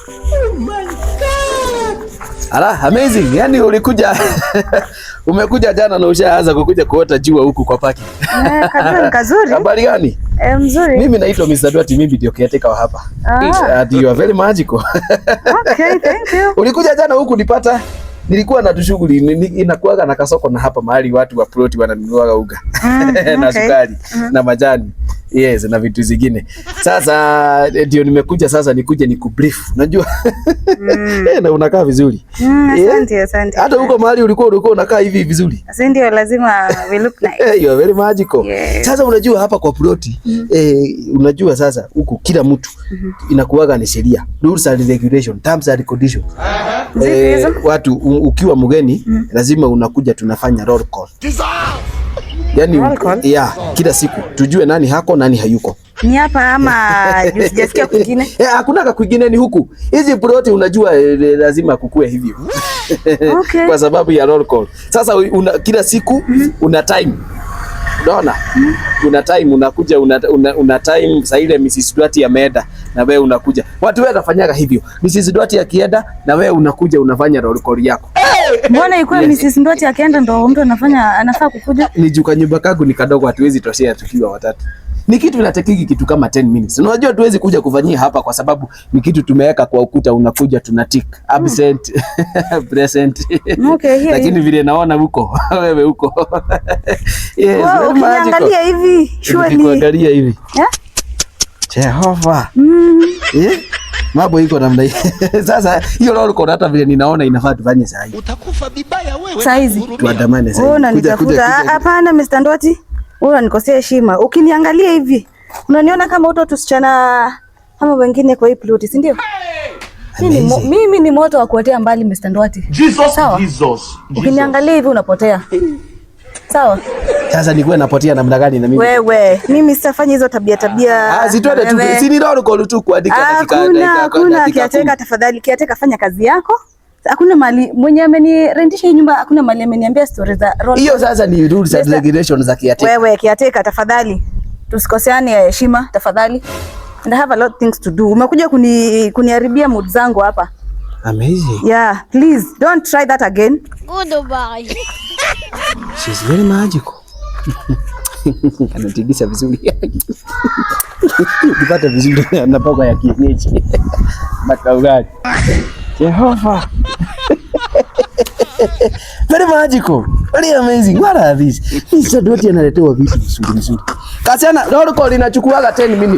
Oh my God. Ala, amazing. Yaani ulikuja umekuja jana na ushaanza kukuja kuota jua huku kwa paki. Kadri kazuri. Habari gani? Mzuri. Mimi naitwa Mr. Duati, mimi ndio caretaker wa hapa. You are very magical. Okay, thank you. Ulikuja jana huku nipata, nilikuwa na shughuli inakuaga na kasoko na hapa mahali watu wa plot wananunua unga na sukari na majani. Yes, na vitu zingine. Sasa ndio nimekuja sasa nikuje nikubrief. Unajua? Na unakaa vizuri. Asante, asante. Hata huko mahali ulikuwa unakaa hivi vizuri. Sasa ndio lazima we look nice. You are very magical. Yes. Sasa unajua hapa kwa ploti unajua sasa huku kila mtu inakuwaga ni sheria. Rules and regulation, terms and conditions. Watu ukiwa mgeni lazima unakuja tunafanya roll call. Yani kila siku tujue nani hako nani hayuko. Ni hapa ama sijasikia kwingine? Hakuna kwingine, ni huku. Hizi ploti unajua lazima kukue hivyo. Okay. Kwa sababu ya roll call. Sasa kila siku una time. Unaona? Una time unakuja una time saa ile Mrs. Duati ameenda na wewe unakuja. Watu wengi wanafanyaga hivyo. Mrs. Duati akienda na wewe unakuja unafanya roll call yako. Mbona ilikuwa Mrs. Duati akienda ndo mtu anafaa kukuja? Ni juka nyumba kangu ni kadogo, hatuwezi toshea tukiwa watatu. Ni kitu inatekiki kitu kama 10 minutes. Unajua tuwezi kuja kufanyia hapa kwa sababu ni kitu tumeweka kwa ukuta, unakuja tuna tick absent present. Okay, lakini vile naona huko wewe huko. Yes, wow, ukiniangalia hivi surely. Kuangalia hivi. Jehova. Mambo iko namna hii. Sasa hiyo roll call hata vile ninaona inafaa tufanye saa hii. Utakufa vibaya wewe. Saa hizi. Tuandamane saa hii. Unanitafuta. Hapana Mr. Duati. Unanikosea heshima. Ukiniangalia hivi, unaniona kama uto tusichana kama wengine kwa hii ploti, si ndio? Mimi ni moto wa kuotea mbali Mr. Duati. Jesus. Ukiniangalia hivi unapotea. Sawa? Sasa nikuwe napotea namna gani na mimi? Wewe, mimi sitafanya hizo tabia. Sitwende tu. Si ni roll call tu kuandika dakika. Hakuna kiateka, tafadhali kiateka fanya kazi yako. Hakuna mali mwenye amenirendisha hii nyumba, hakuna mali ameniambia story za roll. Hiyo sasa ni rules and regulations za kiateka. Wewe kiateka, tafadhali. Tusikoseane heshima, tafadhali. And I have a lot of things to do. Umekuja kuniharibia mood zangu hapa. Amazing. Yeah, please don't try that again. Goodbye. She's very magical. Anatigisa vizuri. Ukipata vizuri na boga ya kienyeji. Makaugani. Jehova. Very magical. Very amazing. What are these? Mr. Duati analetewa vitu vizuri vizuri. Kasiana roll call inachukuaga 10 minutes.